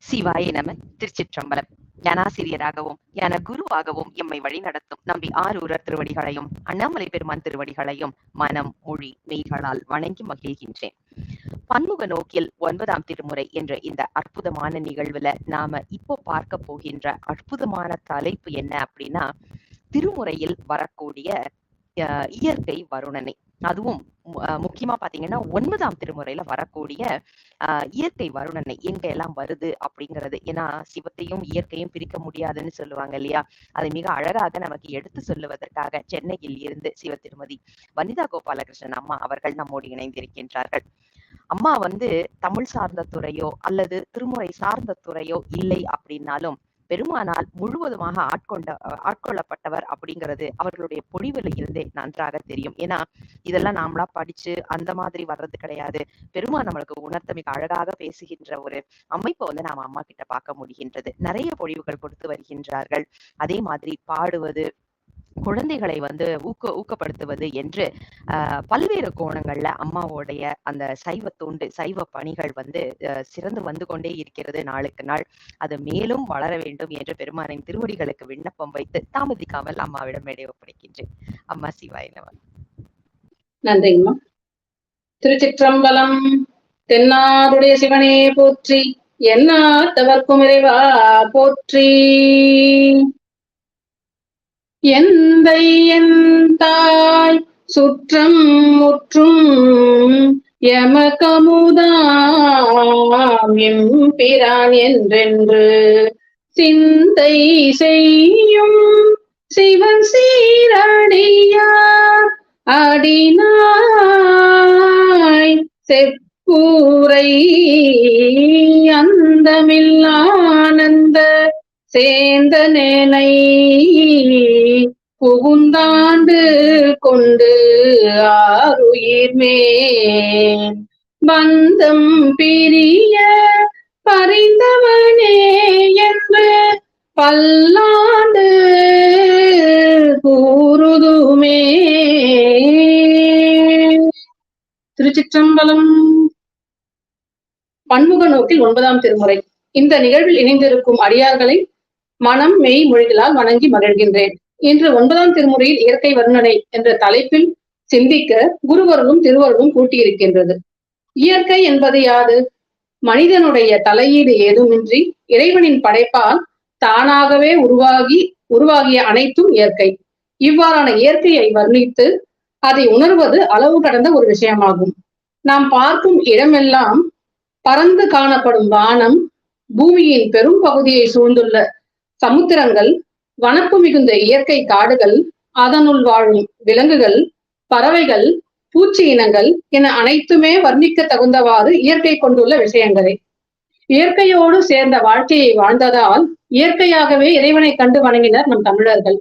சிவாய நம. திருச்சிற்றம்பலம். ஞானாசிரியராகவும் ஞான குருவாகவும் எம்மை வழி நடத்தும் நம்பி ஆரூரர் திருவடிகளையும் அண்ணாமலை பெருமான் திருவடிகளையும் மனம் மொழி மெய்களால் வணங்கி மகிழ்கின்றேன். பன்முக நோக்கில் 9ஆம் திருமுறை என்ற இந்த அற்புதமான நிகழ்வுல நாம இப்போ பார்க்க போகின்ற அற்புதமான தலைப்பு என்ன அப்படின்னா, திருமுறையில் வரக்கூடிய இயற்கை வருணனை. அதுவும் முக்கியமா பாத்தீங்கன்னா 9ஆம் திருமுறையில வரக்கூடிய இயற்கை வருணனை எங்க எல்லாம் வருது அப்படிங்கிறது. ஏன்னா சிவத்தையும் இயற்கையும் பிரிக்க முடியாதுன்னு சொல்லுவாங்க இல்லையா? அதை மிக அழகாக நமக்கு எடுத்து சொல்லுவதற்காக சென்னையில் இருந்து சிவ திருமதி வனிதா கோபாலகிருஷ்ணன் அம்மா அவர்கள் நம்மோடு இணைந்திருக்கின்றார்கள். அம்மா தமிழ் சார்ந்த துறையோ அல்லது திருமுறை சார்ந்த துறையோ இல்லை அப்படின்னாலும் பெருமானால் முழுவதுமாக ஆட்கொள்ளப்பட்டவர் அப்படிங்கிறது அவர்களுடைய பொழிவுல இருந்தே நன்றாக தெரியும். ஏன்னா இதெல்லாம் நாமளா படிச்சு அந்த மாதிரி வர்றது கிடையாது. பெருமான் நம்மளுக்கு உணர்த்த மிக அழகாக பேசுகின்ற ஒரு அமைப்பை நாம அம்மா கிட்ட பார்க்க முடிகின்றது. நிறைய பொழிவுகள் கொடுத்து வருகின்றார்கள். அதே மாதிரி பாடுவது, குழந்தைகளை ஊக்கப்படுத்துவது என்று பல்வேறு கோணங்கள்ல அம்மாவோடைய அந்த சைவ தொண்டு, சைவ பணிகள் சிறந்து வந்து கொண்டே இருக்கிறது நாளுக்கு நாள். அது மேலும் வளர வேண்டும் என்று பெருமானின் திருவடிகளுக்கு விண்ணப்பம் வைத்து தாமதிக்காமல் அம்மாவிடம் மேடை ஒப்படைக்கின்றேன். அம்மா சிவாய நம. நன்றிங்கம்மா. திருச்சிற்றம்பலம். தென்னாடுடைய சிவனே போற்றி, எந்நாட்டவர்க்கும் இறைவா போற்றி. எந்தை என் தாய் சுற்றம் முற்றும் எமக்கமுதாம் எம்பிரான் என்றென்று சிந்தை செய்யும் சிவன் சீரடியார் அடினாய் செப்பூரை அந்தமில்லானந்த சேந்தனை புகுந்தாண்டு கொண்டு ஆருயிர் மேல் பந்தம் பிரிய பறிந்தவனே என்று பல்லாண்டு கூறுதுமே. திருச்சிற்றம்பலம். பன்முக நோக்கில் 9ஆம் திருமுறை. இந்த நிகழ்வில் இணைந்திருக்கும் அடியார்களை மனம் மெய் மொழிகளால் வணங்கி மகிழ்கின்றேன். இன்று 9ஆம் திருமுறையில் இயற்கை வர்ணனை என்ற தலைப்பில் சிந்திக்க குருவருளும் திருவருளும் கூட்டியிருக்கின்றது. இயற்கை என்பது யாது? மனிதனுடைய தலையீடு ஏதுமின்றி இறைவனின் படைப்பால் தானாகவே உருவாகிய அனைத்தும் இயற்கை. இவ்வாறான இயற்கையை வர்ணித்து அதை உணர்வது அளவு கடந்த ஒரு விஷயமாகும். நாம் பார்க்கும் இடமெல்லாம் பறந்து காணப்படும் வானம், பூமியின் பெரும் பகுதியை சூழ்ந்துள்ள சமுத்திரங்கள், வனப்பு மிகுந்த இயற்கை காடுகள், அதனுள் வாழும் விலங்குகள், பறவைகள், பூச்சி இனங்கள் என அனைத்துமே வர்ணிக்க தகுந்தவாறு இயற்கை கொண்டுள்ள விஷயங்களே. இயற்கையோடு சேர்ந்த வாழ்க்கையை வாழ்ந்ததால் இயற்கையாகவே இறைவனை கண்டு வணங்கினர் நம் தமிழர்கள்.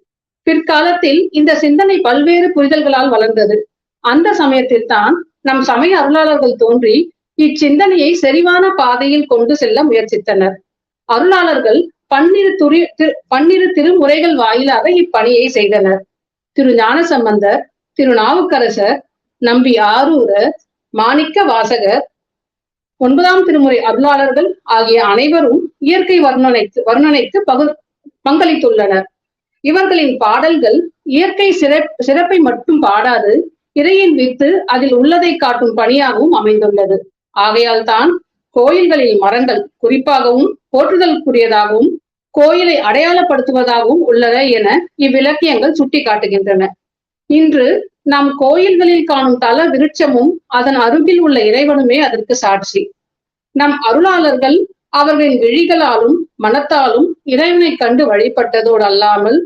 பிற்காலத்தில் இந்த சிந்தனை பல்வேறு புரிதல்களால் வளர்ந்தது. அந்த சமயத்தில் தான் நம் சமய அருளாளர்கள் தோன்றி இச்சிந்தனையை செறிவான பாதையில் கொண்டு செல்ல முயற்சித்தனர். அருளாளர்கள் 12 திருமுறைகள் வாயிலாக இப்பணியை செய்தனர். திரு ஞானசம்பந்தர், திரு நாவுக்கரசர், நம்பி ஆரூரர், மாணிக்க வாசகர், 9ஆம் திருமுறை அருளாளர்கள் ஆகிய அனைவரும் இயற்கை வர்ணனைக்கு பங்களித்துள்ளனர். இவர்களின் பாடல்கள் இயற்கை சிறப்பை மட்டும் பாடாது, இறையின் வித்து அதில் உள்ளதை காட்டும் பணியாகவும் அமைந்துள்ளது. ஆகையால் தான் கோயில்களில் மரங்கள் குறிப்பாகவும் போற்றுதலுக்குரியதாகவும் கோயிலை அடையாளப்படுத்துவதாகவும் உள்ளன என இவ்விலக்கியங்கள் சுட்டி காட்டுகின்றன. இன்று நாம் கோயில்களில் காணும் தல விருட்சமும் அதன் அருகில் உள்ள இறைவனுமே அதற்கு சாட்சி. நம் அருளாளர்கள் அவர்களின் விழிகளாலும் மனத்தாலும் இறைவனை கண்டு வழிபட்டதோடு அல்லாமல்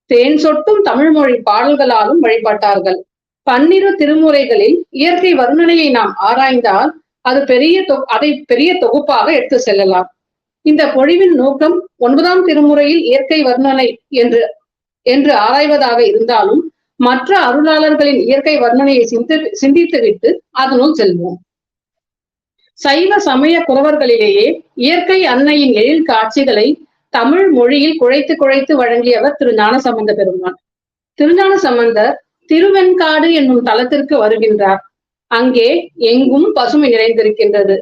தேன் சொட்டும் தமிழ் மொழி பாடல்களாலும் வழிபட்டார்கள். 12 திருமுறைகளில் இயற்கை வர்ணனையை நாம் ஆராய்ந்தால் அதை பெரிய தொகுப்பாக எடுத்து செல்லலாம். இந்த பொழிவின் நோக்கம் 9ஆம் திருமுறையில் இயற்கை வர்ணனை என்று ஆராய்வதாக இருந்தாலும் மற்ற அருளாளர்களின் இயற்கை வர்ணனையை சிந்தித்துவிட்டு அதனுள் செல்வோம். சைவ சமய குறவர்களிலேயே இயற்கை அன்னையின் எழில் காட்சிகளை தமிழ் மொழியில் குழைத்து வழங்கியவர் திரு ஞானசம்பந்த பெருமான். திருஞான சம்பந்தர் திருவெண்காடு என்னும் தலத்திற்கு வருகின்றார். அங்கே எங்கும் பசுமை நிறைந்திருக்கின்றது.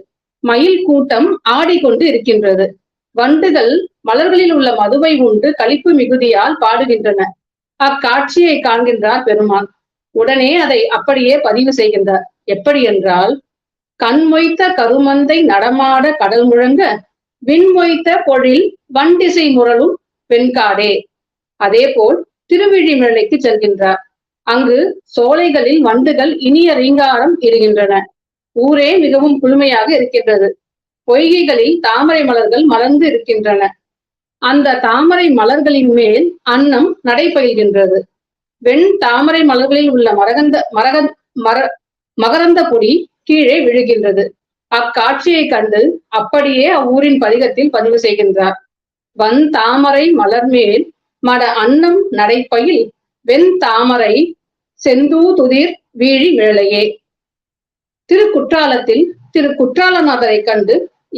மயில் கூட்டம் ஆடிக்கொண்டு இருக்கின்றது. வண்டுகள் மலர்களில் உள்ள மதுவை உண்டு களிப்பு மிகுதியால் பாடுகின்றன. அக்காட்சியை காண்கின்றார் பெருமான். உடனே அதை அப்படியே பதிவு செய்கின்றார். எப்படி என்றால், கண்மொய்த்த கருமந்தை நடமாட கடல் முழங்க விண்மொய்த்த பொழில் வண்டிசை முரலும் வெண்காடே. அதே போல் திருவிழிமலைக்கு செல்கின்றார். அங்கு சோலைகளில் வண்டுகள் இனிய ரீங்காரம் இடுகின்றன. ஊரே மிகவும் குளுமையாக இருக்கின்றது. பொய்கைகளில் தாமரை மலர்கள் மலர்ந்து இருக்கின்றன. அந்த தாமரை மலர்களின் மேல் அன்னம் நடைபயில்கின்றது. வெண் தாமரை மலர்களில் உள்ள மகரந்த பொடி கீழே விழுகின்றது. அக்காட்சியை கண்டு அப்படியே அவ்வூரின் பதிகத்தில் பதிவு செய்கின்றார். வன் தாமரை மலர்மேல் மட அன்னம் நடைப்பயில் வெண் தாமரை செந்தூதுதிர் வீழி வேளையே. திருக்குற்றாலத்தில் திரு குற்றாலநாதரை கண்டு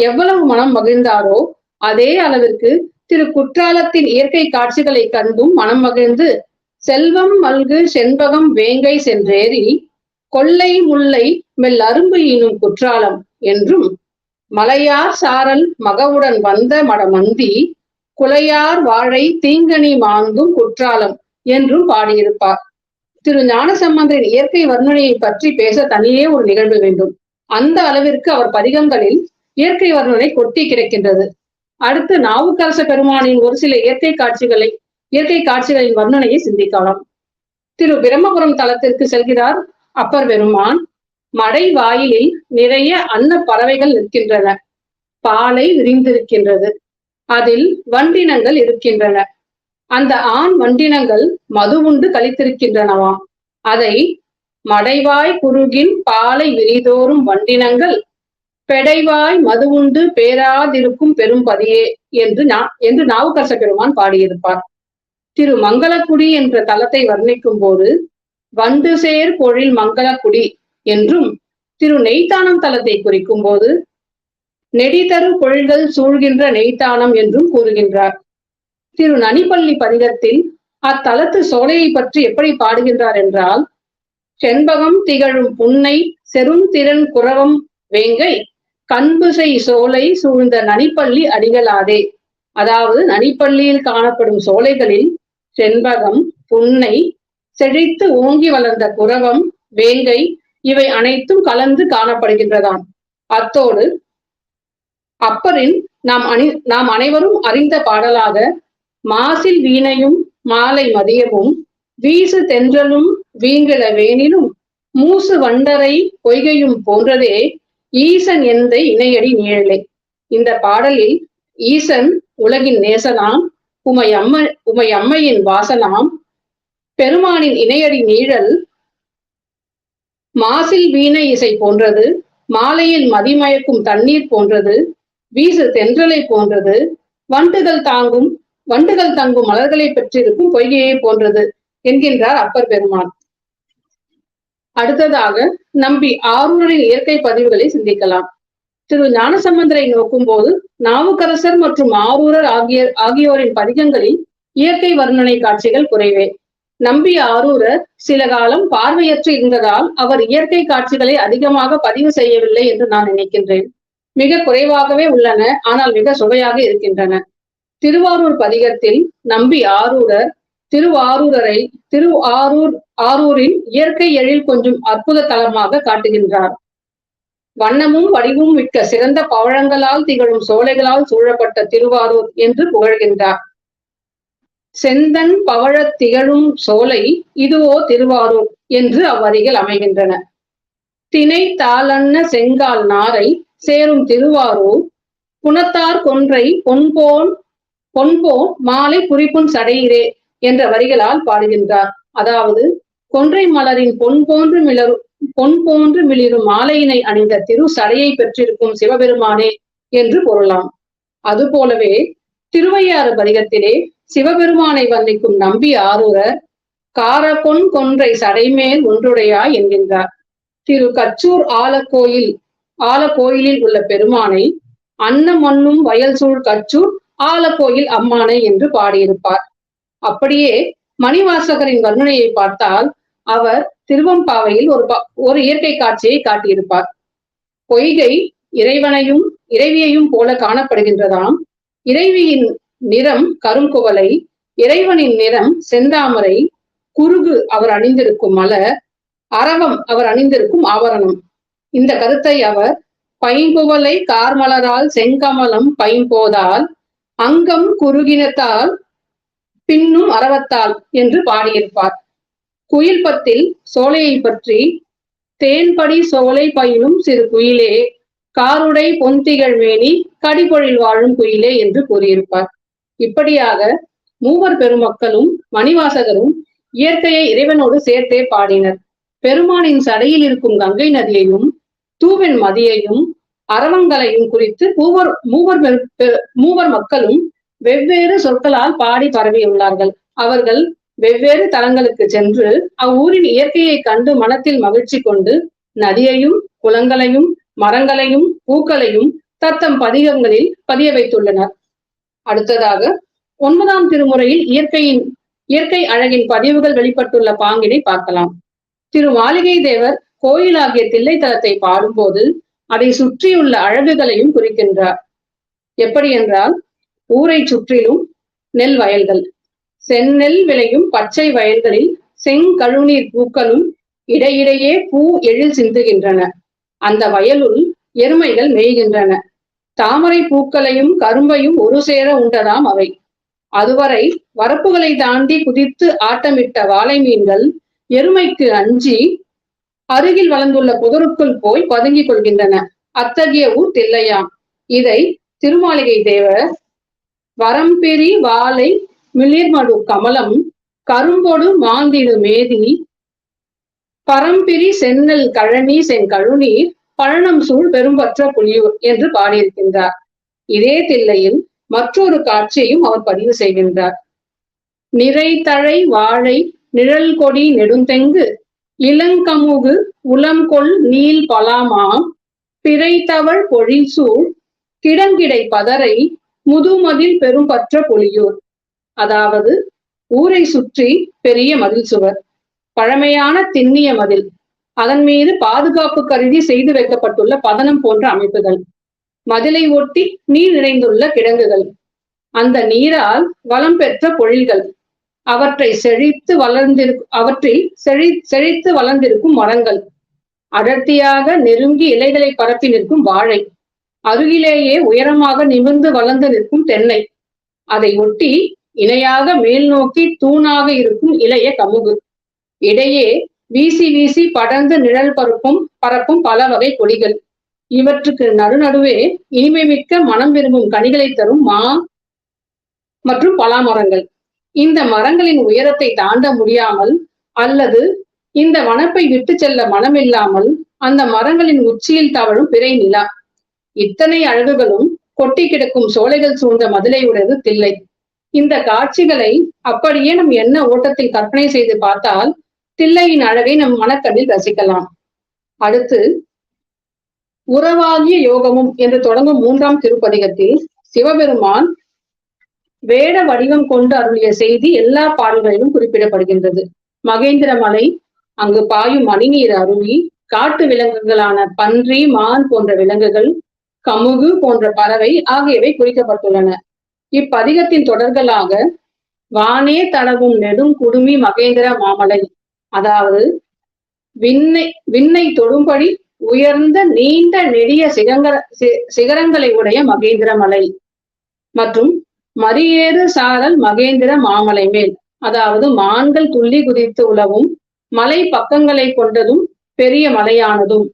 எவ்வளவு மனம் மகிழ்ந்தாரோ அதே அளவிற்கு திரு குற்றாலத்தின் இயற்கை காட்சிகளை கண்டும் மனம் மகிழ்ந்து செல்வம் மல்கு செண்பகம் வேங்கை சென்றேறி கொல்லை முல்லை மெல் அரும்பு ஈனும் குற்றாலம் என்றும் மலையார் சாரல் மகவுடன் வந்த மடமந்தி குலையார் வாழை தீங்கனி மாந்தும் குற்றாலம் என்றும் பாடியிருப்பார். திரு ஞானசம்பந்தரின் இயற்கை வர்ணனையை பற்றி பேச தனியே ஒரு நிகழ்வு வேண்டும். அந்த அளவிற்கு அவர் பதிகங்களில் இயற்கை வர்ணனை கொட்டி கிடக்கின்றது. அடுத்து நாவுக்கரச பெருமானின் ஒரு சில இயற்கை காட்சிகளின் வர்ணனையை சிந்திக்கலாம். திரு பிரம்மபுரம் தலத்திற்கு செல்கிறார் அப்பர் பெருமான். மடை வாயிலில் நிறைய அன்ன பறவைகள் நிற்கின்றன. பாலை விரிந்திருக்கின்றது. அதில் வண்டினங்கள் இருக்கின்றன. அந்த ஆண் வண்டினங்கள் மது உண்டு கழித்திருக்கின்றனவாம். அதை மடைவாய் குறுகின் பாலை விரிதோறும் வண்டினங்கள் பெடைவாய் மது உண்டு பேராதிருக்கும் பெரும்பதியே என்று நாவுக்கரச பெருமான் பாடியிருப்பார். திரு மங்களக்குடி என்ற தலத்தை வர்ணிக்கும் போது வண்டு சேர் பொழில் மங்களக்குடி என்றும், திரு நெய்த்தானம் தலத்தை குறிக்கும் போது நெடிதரு பொழில்கள் சூழ்கின்ற நெய்த்தானம் என்றும் கூறுகின்றார். திரு நனிப்பள்ளி பதிகத்தில் அத்தலத்து சோலையை பற்றி எப்படி பாடுகின்றார் என்றால், செண்பகம் திகழும் புன்னை செருந்திறன் குரவம் வேங்கை கண்புசை சோலை சூழ்ந்த நனிப்பள்ளி அடிகளாதே. அதாவது நனிப்பள்ளியில் காணப்படும் சோலைகளில் செண்பகம், புன்னை, செழித்து ஓங்கி வளர்ந்த குரவம், வேங்கை இவை அனைத்தும் கலந்து காணப்படுகின்றதாம். அத்தோடு அப்பரின் நாம் அனைவரும் அறிந்த பாடலாக மாசில் வீணையும் மாலை மதியமும் வீசு தென்றலும் வீங்கிள வேனிலும் மூசு வண்டரை பொய்கையும் போன்றதே ஈசன் எந்தை இணையடி நீழலே. இந்த பாடலில் ஈசன் உலகின் நேசனாம், உமையம்மையின் வாசனாம், பெருமானின் இணையடி நீழல் மாசில் வீணை இசை போன்றது, மாலையில் மதிமயக்கும் தண்ணீர் போன்றது, வீசு தென்றலை போன்றது, வண்டுகள் தங்கும் மலர்களை பெற்றிருக்கும் பொய்கையை போன்றது என்கின்றார் அப்பர் பெருமான். அடுத்ததாக நம்பி ஆரூரின் இயற்கை பதிவுகளை சிந்திக்கலாம். திரு ஞானசம்பந்தரை நோக்கும் போது நாவுக்கரசர் மற்றும் ஆரூரர் ஆகியோரின் பதிகங்களில் இயற்கை வர்ணனை காட்சிகள் குறைவே. நம்பி ஆரூரர் சில காலம் பார்வையற்று இருந்ததால் அவர் இயற்கை காட்சிகளை அதிகமாக பதிவு செய்யவில்லை என்று நான் நினைக்கின்றேன். மிக குறைவாகவே உள்ளன, ஆனால் மிக சுவையாக இருக்கின்றன. திருவாரூர் பதிகத்தில் நம்பி ஆரூரர் ஆரூரின் இயற்கை எழில் கொஞ்சம் அற்புத தலமாக காட்டுகின்றார். வண்ணமும் வடிவும் மிக்க சிறந்த பவழங்களால் திகழும் சோலைகளால் சூழப்பட்ட திருவாரூர் என்று புகழ்கின்றார். செந்தன் பவழ திகழும் சோலை இதுவோ திருவாரூர் என்று அவ்வரிகள் அமைகின்றன. திணை தாளன்ன செங்கால் நாரை சேரும் திருவாரூர் புனத்தார் கொன்றை பொன்போன் மாலை குறிப்புன் சடையிரே என்ற வரிகளால் பாடுகின்றார். அதாவது கொன்றை மலரின் பொன் போன்று மிளிரும் மாலையினை அணிந்த திரு சடையை பெற்றிருக்கும் சிவபெருமானே என்று பொருளாம். அதுபோலவே திருவையாறு பதிகத்திலே சிவபெருமானை வர்ணிக்கும் நம்பி ஆரூரர் காரப்பொன் கொன்றை சடைமேல் ஒன்றுடையாய் என்கின்றார். திரு கச்சூர் ஆலக்கோயிலில் உள்ள பெருமானை அன்னமண்ணும் வயல் சூழ் கச்சூர் ஆலக்கோயில் அம்மானை என்று பாடியிருப்பார். அப்படியே மணிவாசகரின் வர்ணனையை பார்த்தால் அவர் திருவம்பாவையில் ஒரு இயற்கை காட்சியை காட்டியிருப்பார். பொய்கை இறைவியையும் போல காணப்படுகின்றதாம். இறைவியின் நிறம் கருங்குவளை, இறைவனின் நிறம் செந்தாமரை, குருகு அவர் அணிந்திருக்கும் மலர், அரவம் அவர் அணிந்திருக்கும் ஆபரணம். இந்த கருத்தை அவர் பைங்குவலை கார்மலரால் செங்கமலம் பைம்போதால் அங்கம் குறுகினத்தால் பின்னும் அரவத்தால் என்று பாடியிருப்பார். குயில் பத்தில் சோலையை பற்றி தேன்படி சோலை பயிலும் சிறு குயிலே, காருடை பொன்திகள் மேனி கடிபொழில் வாழும் குயிலே என்று கூறியிருப்பார். இப்படியாக மூவர் பெருமக்களும் மணிவாசகரும் இயற்கையை இறைவனோடு சேர்த்தே பாடினர். பெருமானின் சடையில் இருக்கும் கங்கை நதியையும் தூவெண் மதியையும் அரவங்களையும் குறித்து மூவர் மக்களும் வெவ்வேறு சொற்களால் பாடி பரவியுள்ளார்கள். அவர்கள் வெவ்வேறு தலங்களுக்கு சென்று அவ்வூரின் இயற்கையை கண்டு மனத்தில் மகிழ்ச்சி கொண்டு நதியையும் குளங்களையும் மரங்களையும் பூக்களையும் தத்தம் பதிகங்களில் பதிய வைத்துள்ளனர். அடுத்ததாக 9ஆம் திருமுறையில் இயற்கை அழகின் பதிவுகள் வெளிப்பட்டுள்ள பாங்கினை பார்க்கலாம். திரு மாளிகை தேவர் கோயிலாகிய தில்லைத்தலத்தை பாடும்போது அதை சுற்றியுள்ள அழகுகளையும் குறிக்கின்றார். எப்படி என்றால், ஊரை சுற்றிலும் நெல் வயல்கள், செந்நெல் விளையும் பச்சை வயல்களில் செங்கழுநீர் பூக்களும் இடையிடையே பூ எழில் சிந்துகின்றன. அந்த வயலுள் எருமைகள் மேய்கின்றன. தாமரை பூக்களையும் கரும்பையும் ஒரு சேர உண்டதாம் அவை. அதுவரை வரப்புகளை தாண்டி குதித்து ஆட்டமிட்ட வாளை மீன்கள் எருமைக்கு அஞ்சி அருகில் வளர்ந்துள்ள புதருக்குள் போய் பதுங்கிக் கொள்கின்றன. அத்தகைய ஊர் தில்லையாம். இதை திருமாளிகை தேவர் வரம்பெரி வாளை மிளிர்மடு கமலம் கரும்பொடு மாந்திடு மேதி பரம்பிரி செந்நெல் கழனி செங்கழுநீர் பழனம் சூழ் பெரும்பற்ற புலியூர் என்று பாடியிருக்கின்றார். இதே தில்லையில் மற்றொரு காட்சியையும் அவர் பதிவு செய்கின்றார். நிறைதழை வாழை நிழல் கொடி நெடுந்தெங்கு இளங்கமுகு உளம்கொள் நீல் பலாமாம் பிறைத்தவள் பொழில் சூழ் கிடங்கிடை பதரை முதுமதில் பெரும்பற்ற புலியூர். அதாவது ஊரை சுற்றி பெரிய மதில் சுவர், பழமையான திண்ணிய மதில், அதன் மீது பாதுகாப்பு கருதி செய்து வைக்கப்பட்டுள்ள பதனம் போன்ற அமைப்புகள், மதிலை ஒட்டி நீர் நிறைந்துள்ள கிடங்குகள், அந்த நீரால் வளம் பெற்ற பொழில்கள், அவற்றில் செழித்து வளர்ந்திருக்கும் மரங்கள், அடர்த்தியாக நெருங்கி இலைகளை பரப்பி நிற்கும் வாழை, அருகிலேயே உயரமாக நிமிர்ந்து வளர்ந்து நிற்கும் தென்னை, அதை ஒட்டி இணையாக மேல் நோக்கி தூணாக இருக்கும் இளைய கமுகு, இடையே வீசி வீசி படர்ந்து நிழல் பரப்பும் பல வகை கொடிகள், இவற்றுக்கு நடுநடுவே இனிமை மிக்க மனம் விரும்பும் கனிகளை தரும் மா மற்றும் பலா மரங்கள். இந்த மரங்களின் உயரத்தை தாண்ட முடியாமல் அல்லது இந்த வனப்பை விட்டு செல்ல மனமில்லாமல் அந்த மரங்களின் உச்சியில் தவழும் பிறை நிலா. இத்தனை அழகுகளும் கொட்டி கிடக்கும் சோலைகள் சூழ்ந்த மதிலை உடையது தில்லை. இந்த காட்சிகளை அப்படியே நம் எண்ண ஓட்டத்தில் கற்பனை செய்து பார்த்தால் தில்லையின் அழகை நம் மனக்கண்ணில் ரசிக்கலாம். அடுத்து உறவாகிய யோகமும் என்று தொடங்கும் 3ஆம் திருப்பதிகத்தில் சிவபெருமான் வேட வடிவம் கொண்டு அருளிய செய்தி எல்லா பாடல்களிலும் குறிப்பிடப்படுகின்றது. மகேந்திர மலை, அங்கு பாயும் மணிநீர் அருவி, காட்டு விலங்குகளான பன்றி, மான் போன்ற விலங்குகள், கமுகு போன்ற பறவை ஆகியவை குறிக்கப்பட்டுள்ளன. இப்பதிகத்தின் தொடர்களாக வானே தடவும் நெடும் குடுமி மகேந்திர மாமலை, அதாவது விண்ணை தொடும்படி உயர்ந்த நீண்ட நெடிய சிகரங்களை உடைய மகேந்திர மலை மற்றும் மரியேறு சாரல் மகேந்திர மாமலை மேல், அதாவது மான்கள் துள்ளி குதித்து உலவும் மலை பக்கங்களை கொண்டதும் பெரிய மலையானதும்.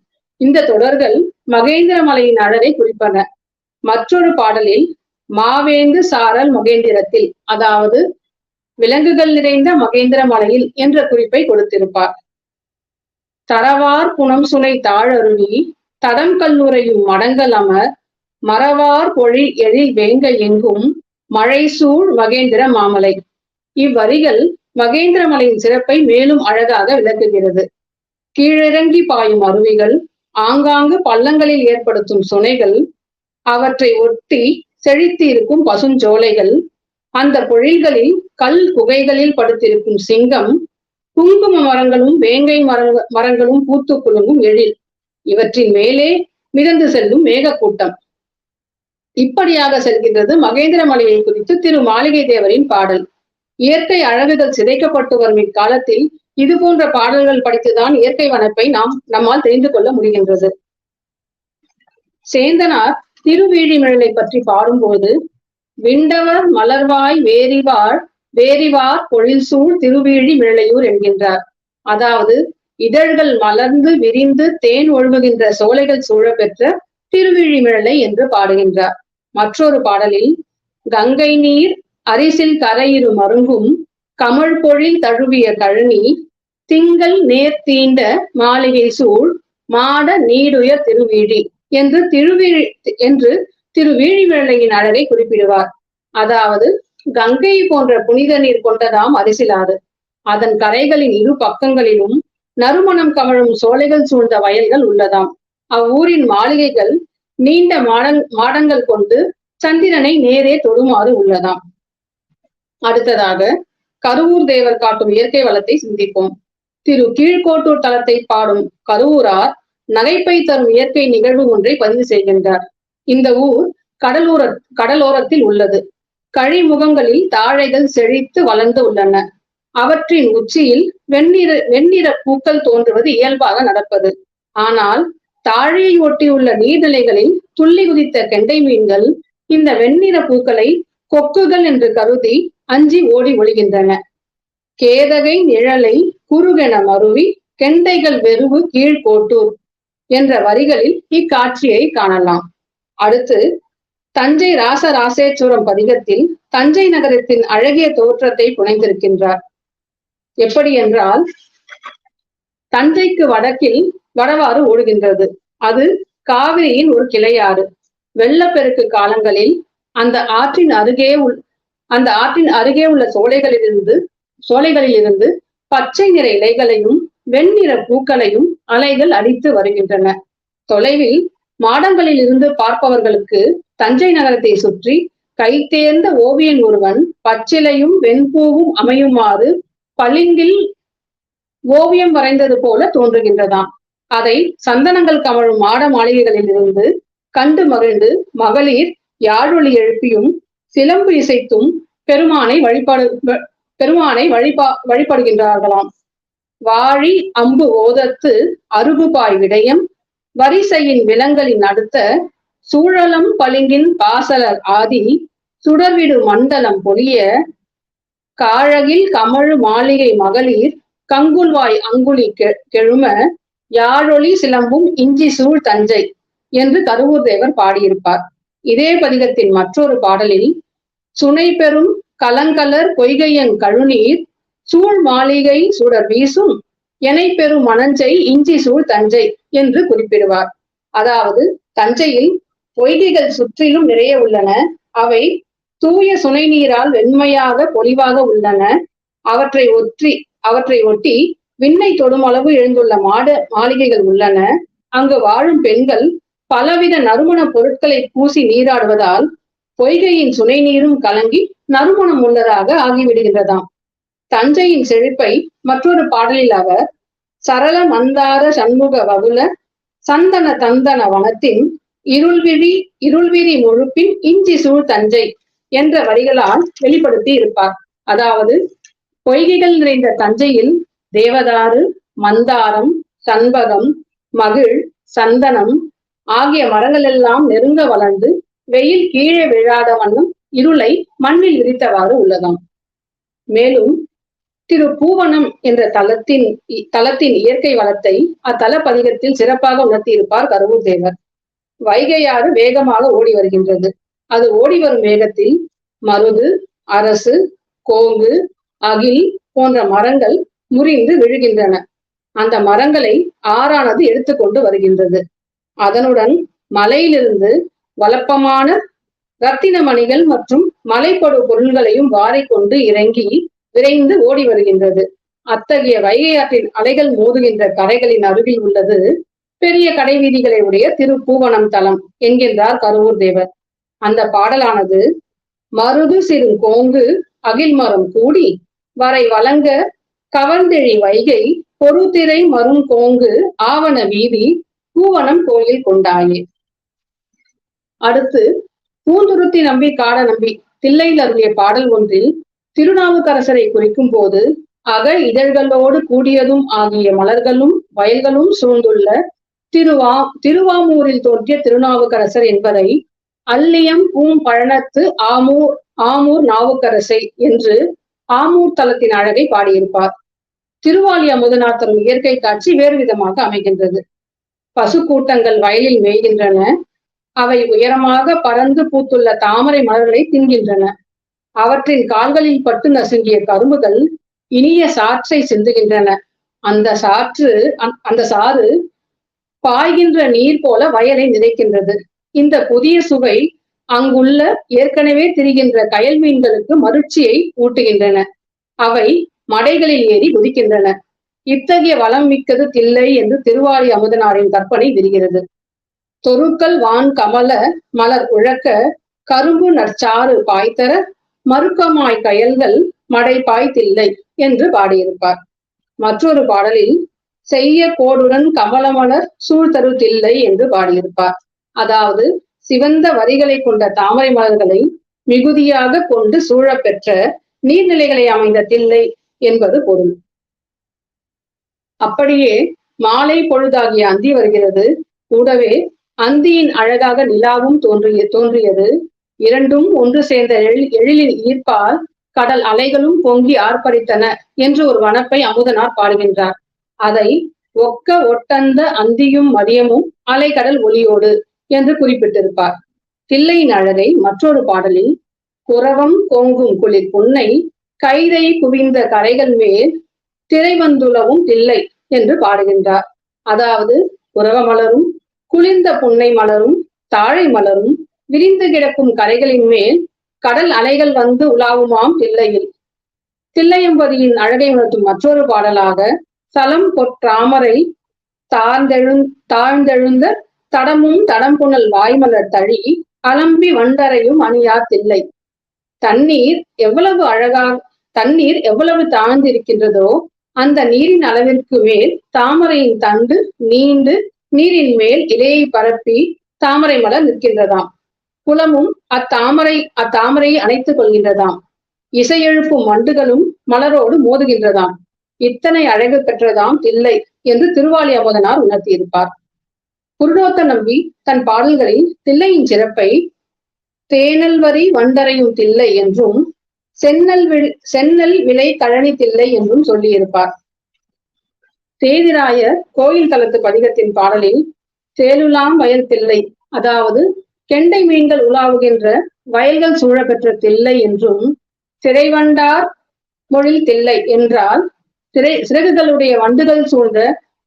இந்த தொடர்கள் மகேந்திர மலையின் அழகை குறிப்பன. மற்றொரு பாடலில் மாவேந்து சாரல் மகேந்திரத்தில், அதாவது விலங்குகள் நிறைந்த மகேந்திர மலையில் என்ற குறிப்பை கொடுத்திருப்பார். தரவார் புனம் சுனை தாழருவி தடம் கல்லுரையும் மடங்கள் அமர் மறவார் பொழில் எழில் வேங்க எங்கும் மழை சூழ் மகேந்திர மாமலை. இவ்வரிகள் மகேந்திர மலையின் சிறப்பை மேலும் அழகாக விளக்குகிறது. கீழிறங்கி பாயும் அருவிகள், ஆங்காங்கு பள்ளங்களில் ஏற்படுத்தும் சுனைகள், அவற்றை ஒட்டி செழித்து இருக்கும் பசுஞ்சோலைகள், அந்த பொழில்களில் கல் குகைகளில் படுத்திருக்கும் சிங்கம், குங்கும மரங்களும் வேங்கை மரங்களும் பூத்து குலுங்கும் எழில், இவற்றின் மேலே மிதந்து செல்லும் மேகக்கூட்டம், இப்படியாக செல்கின்றது மகேந்திரமலையை குறித்து திரு மாளிகை தேவரின் பாடல். இயற்கை அழகுகள் சிதைக்கப்பட்டு வரும் இக்காலத்தில் இது போன்ற பாடல்கள் படித்துதான் இயற்கை வனப்பை நம்மால் தெரிந்து கொள்ள முடிகின்றது. சேந்தனார் திருவீழிமிழலை பற்றி பாடும்போது, விண்டவர் மலர்வாய் வேரிவார் பொழில்சூழ் திருவீழி மிழலையூர் என்கின்றார். அதாவது இதழ்கள் மலர்ந்து விரிந்து தேன் ஒழுகுகின்ற சோலைகள் சூழ பெற்ற திருவிழிமிழலை என்று பாடுகின்றார். மற்றொரு பாடலில், கங்கை நீர் அரிசில் கரையிரு மருங்கும் கமழ் பொழில் தழுவிய கழனி திங்கள் நேர் தீண்ட மாளிகை சூழ் மாட நீடுயர் திருவீழி என்று திருவீழிமிழலையின் அழகை குறிப்பிடுவார். அதாவது கங்கை போன்ற புனித நீர் கொண்டதாம் அரிசிலாறு. அதன் கரைகளின் இரு பக்கங்களிலும் நறுமணம் கமழும் சோலைகள் சூழ்ந்த வயல்கள் உள்ளதாம். அவ்வூரின் மாளிகைகள் நீண்ட மாடங்கள் கொண்டு சந்திரனை நேரே தொடுமாறு உள்ளதாம். அடுத்ததாக கருவூர் தேவர் காட்டும் இயற்கை வளத்தை சிந்திப்போம். திரு கீழ்கோட்டூர் தலத்தை பாடும் கருவூரார் நகைப்பை தரும் இயற்கை நிகழ்வு ஒன்றை பதிவு செய்கின்றார். இந்த ஊர் கடலோரத்தில் உள்ளது. கழிமுகங்களில் தாழைகள் செழித்து வளர்ந்து உள்ளன. அவற்றின் உச்சியில் வெண்ணிற பூக்கள் தோன்றுவது இயல்பாக நடப்பது. ஆனால் தாழையை ஒட்டியுள்ள நீர்நிலைகளில் துள்ளி குதித்த கெண்டை மீன்கள் இந்த வெண்ணிற பூக்களை கொக்குகள் என்று கருதி அஞ்சி ஓடி ஒளிகின்றன. கேதகை நிழலை குறுகென மருவி கெண்டைகள் வெறுவு கீழ்கோட்டூர் என்ற வரிகளில் இக்காட்சியை காணலாம். அடுத்து தஞ்சை ராசராசேஸ்வரம் பதிகத்தில் தஞ்சை நகரத்தின் அழகிய தோற்றத்தை புனைந்திருக்கின்றார். எப்படி என்றால், தஞ்சைக்கு வடக்கில் வடவாறு ஓடுகின்றது. அது காவிரியின் ஒரு கிளையாறு. வெள்ளப்பெருக்கு காலங்களில் அந்த ஆற்றின் அருகே உள்ள சோலைகளிலிருந்து பச்சை நிற இலைகளையும் வெண்ணிற பூக்களையும் அலைகள் அடித்து வருகின்றன. தொலைவில் மாடங்களில் இருந்து பார்ப்பவர்களுக்கு தஞ்சை நகரத்தை சுற்றி கைதேர்ந்த ஓவியன் ஒருவன் பச்சிலையும் வெண்பூவும் அமையுமாறு பளிங்கில் ஓவியம் வரைந்தது போல தோன்றுகின்றதாம். அதை சந்தனங்கள் கமழும் மாட மாளிகைகளில் இருந்து கண்டு மகிழ்ந்து மகளிர் யாழொலி எழுப்பியும் சிலம்பு இசைத்தும் பெருமானை வழிபடுகின்றார்களாம். வாழி அம்பு ஓதத்து அருகுபாய் விடயம் வரிசையின் விலங்களின் அடுத்த சூழலம் பளிங்கின் பாசலர் ஆதி சுடர்விடு மண்டலம் பொலிய காழகில் கமழு மாளிகை மகளிர் கங்குல்வாய் அங்குலி கெழும யாழொலி சிலம்பும் இஞ்சி சூழ் தஞ்சை என்று கருவூர் தேவர் பாடியிருப்பார். இதே பதிகத்தின் மற்றொரு பாடலில், சுனை பெறும் கலங்கலர் பொய்கையன் கழுநீர் சூழ் மாளிகை சுடர் வீசும் எனை பெறும் மணஞ்சை இஞ்சி சூழ் தஞ்சை என்று குறிப்பிடுவார். அதாவது தஞ்சையில் பொய்கைகள் சுற்றிலும் நிறைய உள்ளன. அவை தூய சுனை நீரால் வெண்மையாக பொலிவாக உள்ளன. அவற்றை ஒட்டி விண்ணை தொடும் அளவு எழுந்துள்ள மாளிகைகள் உள்ளன. அங்கு வாழும் பெண்கள் பலவித நறுமண பொருட்களை பூசி நீராடுவதால் பொய்கையின் சுனை நீரும் கலங்கி நறுமணம் உள்ளதாக ஆகிவிடுகின்றதாம். தஞ்சையின் செழிப்பை மற்றொரு பாடலில் அவர், சரள மந்தார சண்முக வகுல சந்தன தந்தன வனத்தின் இருள்விரி முழுப்பின் இஞ்சி சூழ் தஞ்சை என்ற வரிகளால் வெளிப்படுத்தி இருப்பார். அதாவது பொய்கைகள் நிறைந்த தஞ்சையில் தேவதாரு, மந்தாரம், சண்பகம், மகிழ், சந்தனம் ஆகிய மரங்கள் எல்லாம் நெருங்க வளர்ந்து வெயில் கீழே விழாத வண்ணம் இருளை மண்ணில் விரித்தவாறு உள்ளதாம். மேலும் திரு பூவனம் என்ற தலத்தின் இயற்கை வளத்தை அத்தல பதிகத்தில் சிறப்பாக உணர்த்தியிருப்பார் கருவூர் தேவர். வைகையாறு வேகமாக ஓடி வருகின்றது. அது ஓடி வரும் வேகத்தில் மருது, அரசு, கோங்கு, அகில் போன்ற மரங்கள் முறிந்து விழுகின்றன. அந்த மரங்களை ஆறானது எடுத்துக்கொண்டு வருகின்றது. அதனுடன் மலையிலிருந்து வளப்பமான ரத்தின மணிகள் மற்றும் மலைப்படு பொருள்களையும் வாரிக்கொண்டு இறங்கி விரைந்து ஓடி வருகின்றது. அத்தகைய வைகை ஆற்றின் அலைகள் மோதுகின்ற கரைகளின் அருகில் உள்ளது பெரிய கடை வீதிகளை உடைய திரு பூவனம் தலம் என்கின்றார் கருவூர் தேவர். அந்த பாடலானது, மருது சிறு கோங்கு அகில் மரம் கூடி வரை வழங்க கவர்ந்தெழி வைகை பொறுதிரை மரும் கோங்கு ஆவண வீதி பூவனம் கோயில் கொண்டாயே. அடுத்து பூந்துருத்தி நம்பி காட நம்பி தில்லையில் அருளிய பாடல் ஒன்றில் திருநாவுக்கரசரை குறிக்கும் போது அக இதழ்களோடு கூடியதும் ஆகிய மலர்களும் வயல்களும் சூழ்ந்துள்ள திருவாமூரில் தோன்றிய திருநாவுக்கரசர் என்பதை அல்லியம் பூம்பழனத்து ஆமூர் நாவுக்கரசை என்று ஆமூர் தலத்தின் அழகை பாடியிருப்பார். திருவாலி அமுதனார் தரும் இயற்கை காட்சி வேறு விதமாக அமைகின்றது. பசு கூட்டங்கள் வயலில் மேய்கின்றன. அவை உயரமாக பறந்து பூத்துள்ள தாமரை மலர்களை தின்கின்றன. அவற்றின் கால்களில் பட்டு நசுங்கிய கரும்புகள் இனிய சாற்றை சிந்துகின்றன. அந்த சாறு பாய்கின்ற நீர் போல வயலை நிறைக்கின்றது. இந்த புதிய சுவை அங்குள்ள ஏற்கனவே திரிகின்ற கயல் மீன்களுக்கு மகிழ்ச்சியை ஊட்டுகின்றன. அவை மடைகளில் ஏறி குதிக்கின்றன. இத்தகைய வளம் மிக்கது தில்லை என்று திருவாலி அமுதனாரின் கற்பனை விரிகிறது. தொருக்கள் வான் கமல மலர் உழக்க கரும்பு நற்சாறு பாய்த்தர மறுக்கமாய் கயல்கள் மடை பாய்த்தில்லை என்று பாடியிருப்பார். மற்றொரு பாடலில் செய்ய கோடுடன் கமலமலர் சூழ்தரு தில்லை என்று பாடியிருப்பார். அதாவது சிவந்த வரிகளை கொண்ட தாமரை மலர்களை மிகுதியாக கொண்டு சூழப்பெற்ற நீர்நிலைகளை அமைந்த தில்லை என்பது பொருள். அப்படியே மாலை பொழுதாகிய அந்தி வருகிறது. கூடவே அந்தியின் அழகாக நிலாவும் தோன்றியது. இரண்டும் ஒன்று சேர்ந்த எழிலின் ஈர்ப்பால் கடல் அலைகளும் பொங்கி ஆர்ப்பரித்தன என்று ஒரு வனப்பை அமுதனார் பாடுகின்றார். அதை ஒக்க ஒட்டந்த அந்தியும் மதியமும் அலைக்கடல் ஒளியோடு என்று குறிப்பிட்டிருப்பார். தில்லையின் அழகை மற்றொரு பாடலில் குரவம் கோங்கும் குளிர் புன்னை கைதை குவிந்த கரைகள் மேல் திரைவந்துளவும் தில்லை என்று பாடுகின்றார். அதாவது குரவ மலரும் குளிர்ந்த புன்னை மலரும் தாழை மலரும் விரிந்து கிடக்கும் கரைகளின் மேல் கடல் அலைகள் வந்து உலாவுமாம் தில்லையில். தில்லையம்பதியின் அழகை உணர்த்தும் மற்றொரு பாடலாக சலம் பொற்றாமரை தாழ்ந்தெழுந்த தடமும் தடம்புணல் வாய்மலர் தழி அலம்பி வண்டரையும் அணியார் தில்லை. தண்ணீர் எவ்வளவு தாழ்ந்திருக்கின்றதோ அந்த நீரின் அளவிற்கு மேல் தாமரையின் தண்டு நீண்டு நீரின் மேல் இலையை பரப்பி தாமரை மலர் நிற்கின்றதாம். குளமும் அத்தாமரையை அணைத்துக் கொள்கின்றதாம். இசையெழுப்பும் வண்டுகளும் மலரோடு மோதுகின்றதாம். இத்தனை அழகு பெற்றதாம் தில்லை என்று திருவாலி அமுதனார் உணர்த்தியிருப்பார். குருடோத்த நம்பி தன் பாடல்களில் தில்லையின் சிறப்பை தேனல் வரி வண்டரையும் தில்லை என்றும் சென்னல் விலை கழனி தில்லை என்றும் சொல்லியிருப்பார். தேதிராயர் கோயில் தலத்து பதிகத்தின் பாடலில் தேலுலாம் வயல் தில்லை, அதாவது கெண்டை மீன்கள் உலாவுகின்ற வயல்கள் சூழப்பெற்ற தில்லை என்றும், சிறைவண்டார் மொழில் தில்லை என்றால் சிறகுகளுடைய வண்டுகள் சூழ்ந்த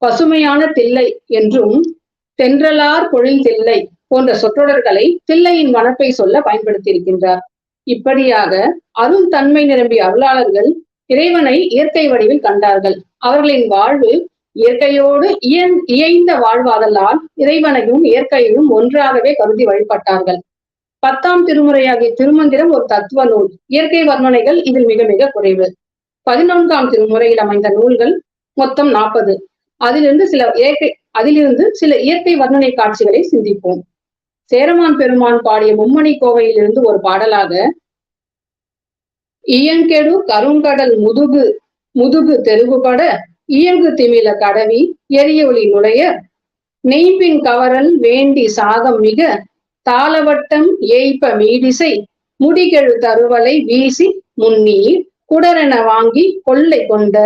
பசுமையான தில்லை என்றும், தென்றலார் பொழில் தில்லை போன்ற சொற்றொடர்களை தில்லையின் வனப்பை சொல்ல பயன்படுத்தியிருக்கின்றார். இப்படியாக அருள் தன்மை நிரம்பிய அருளாளர்கள் இறைவனை இயற்கை வடிவில் கண்டார்கள். அவர்களின் வாழ்வு இயற்கையோடு இயைந்த வாழ்வாதலால் இறைவனையும் இயற்கையையும் ஒன்றாகவே கருதி வழிபட்டார்கள். 10ஆம் திருமுறையாகிய திருமந்திரம் ஒரு தத்துவ நூல். இயற்கை வர்ணனைகள் இதில் மிக மிக குறைவு. 11ஆம் திருமுறையில் அமைந்த நூல்கள் மொத்தம் 40. அதிலிருந்து சில இயற்கை வர்ணனை காட்சிகளை சிந்திப்போம். சேரமான் பெருமான் பாடிய மும்மணி கோவையில் இருந்து ஒரு பாடலாக இயங்கெடு கருங்கடல் முதுகு தெருவுபட இயங்கு திமில கடவி எரிய ஒளி நுழைய நெய்பின் கவரல் வேண்டி சாகம் மிக தாளவட்டம் ஏய்ப்ப மீடிசை முடிகெழு தருவலை வீசி முன்னீர் குடரென வாங்கி கொள்ளை கொண்ட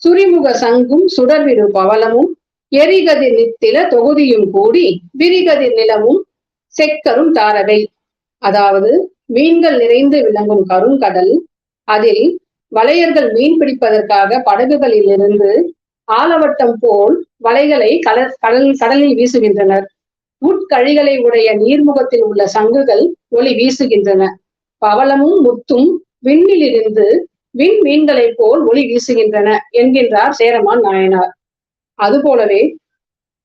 சுரிமுக சங்கும் சுடர்விடு பவளமும் எரிகதிர் நித்தில தொகுதியும் கூடி விரிகதிர் நிலமும் செக்கரும் தாரகை. அதாவது மீன்கள் நிறைந்து விளங்கும் கருங்கடல், அதில் வலையர்கள் மீன் பிடிப்பதற்காக படகுகளில் இருந்து ஆலவட்டம் போல் வலைகளை கடலில் வீசுகின்றனர். உட்கழிகளை உடைய நீர்முகத்தில் உள்ள சங்குகள் ஒளி வீசுகின்றன. பவளமும் முத்தும் விண்ணிலிருந்து மீன்களை போல் ஒளி வீசுகின்றன என்கின்றார் சேரமான் நாயனார். அதுபோலவே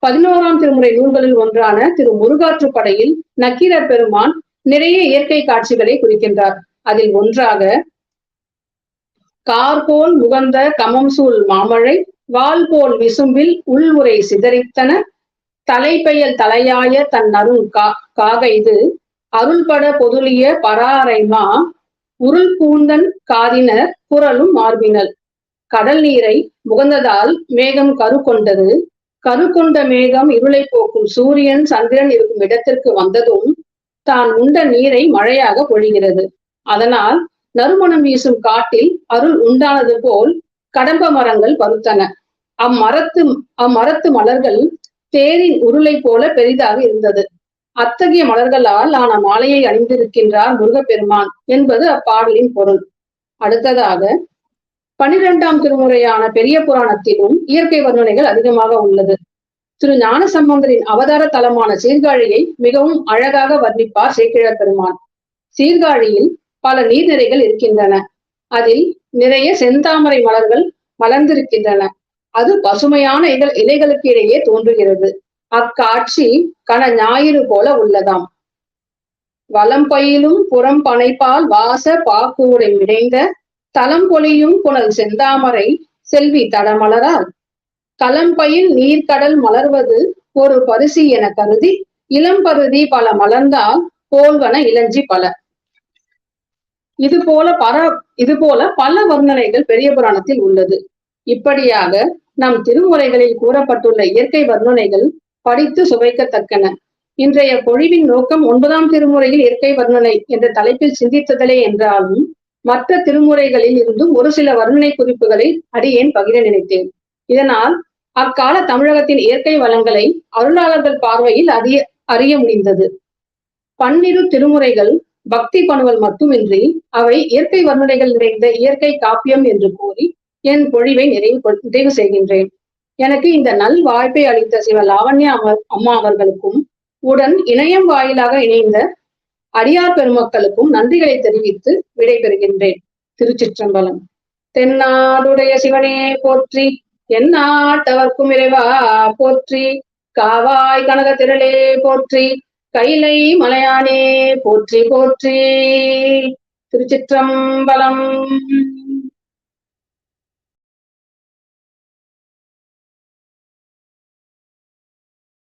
11ஆம் திருமுறை நூல்களில் ஒன்றான திரு முருகாற்றுப்படையில் நக்கீரர் பெருமான் நிறைய இயற்கை காட்சிகளை குறிக்கின்றார். அதில் ஒன்றாக கார்போல் முகந்த கமம்சூல் மாமழை வால் போல் விசும்பில் உள்வுரை சிதறித்தன தலைப்பெயல் தலையாய தன் அருண் காகைது அருள்பட பொதுளிய பராரைமா உருள் பூந்தன் காதினர் புரளும் மார்பினல். கடல் நீரை முகந்ததால் மேகம் கரு கொண்டது. கரு கொண்ட மேகம் இருளை போக்கும் சூரியன் சந்திரன் இருக்கும் இடத்திற்கு வந்ததும் தான் உண்ட நீரை மழையாக பொழிகிறது. அதனால் நறுமணம் வீசும் காட்டில் அருள் உண்டானது போல் கடம்ப மரங்கள் பருத்தன. அம்மரத்து மலர்கள் தேரின் உருளை போல பெரிதாக இருந்தது. அத்தகைய மலர்களால் ஆன மாலையை அணிந்திருக்கின்றார் முருகப்பெருமான் என்பது அப்பாடலின் பொருள். அடுத்ததாக 12ஆம் திருமுறையான பெரிய புராணத்திலும் இயற்கை வர்ணனைகள் அதிகமாக உள்ளது. திரு ஞானசம்பந்தரின் அவதார தலமான சீர்காழியை மிகவும் அழகாக வர்ணிப்பார் சேக்கிழார் பெருமான். சீர்காழியில் பல நீர்நிலைகள் இருக்கின்றன. அதில் நிறைய செந்தாமரை மலர்கள் மலர்ந்திருக்கின்றன. அது பசுமையான இலைகளுக்கு இடையே தோன்றுகிறது. அக்காட்சி கன ஞாயிறு போல உள்ளதாம். வலம் பயிலும் புறம் பனைப்பால் வாச பாக்கூடை மிடைந்த தலம் பொலியும் புனல் செந்தாமரை செல்வி தடமலரால் களம்பயில் நீர்க்கடல் மலர்வது ஒரு பரிசு என கருதி இளம்பருதி பல மலர்ந்தால் போல்வன இளஞ்சி பல. இதுபோல பல வர்ணனைகள் பெரிய புராணத்தில் உள்ளது. இப்படியாக நம் திருமுறைகளில் கூறப்பட்டுள்ள இயற்கை வர்ணனைகள் படித்து சுவைக்கத்தக்கன. இன்றைய பொழிவின் நோக்கம் 9ஆம் திருமுறையில் இயற்கை வர்ணனை என்ற தலைப்பில் சிந்தித்ததலே என்றாலும் மற்ற திருமுறைகளில் இருந்தும் ஒரு சில வர்ணனை குறிப்புகளை அடியேன் பகிர நினைத்தேன். இதனால் அக்கால தமிழகத்தின் இயற்கை வளங்களை அருளாளர்கள் பார்வையில் அறிய முடிந்தது. 12 திருமுறைகள் பக்தி பணுவல் மட்டுமின்றி அவை இயற்கை வர்ணனைகள் நிறைந்த இயற்கை காப்பியம் என்று கூறி என் பொழிவை நிறைவு செய்கின்றேன். எனக்கு இந்த நல் வாய்ப்பை அளித்த சிவ லாவண்யா அம்மா அவர்களுக்கும் உடன் இணையம் வாயிலாக இணைந்த அடியார் பெருமக்களுக்கும் நன்றிகளை தெரிவித்து விடைபெறுகின்றேன். திருச்சிற்றம்பலம். தென்னாடுடைய சிவனே போற்றி, எந்நாட்டவர்க்கும் இறைவா போற்றி, காவாய் கனக திரளே போற்றி, கைலை மலையானே போற்றி போற்றி. திருச்சிற்றம்பலம்.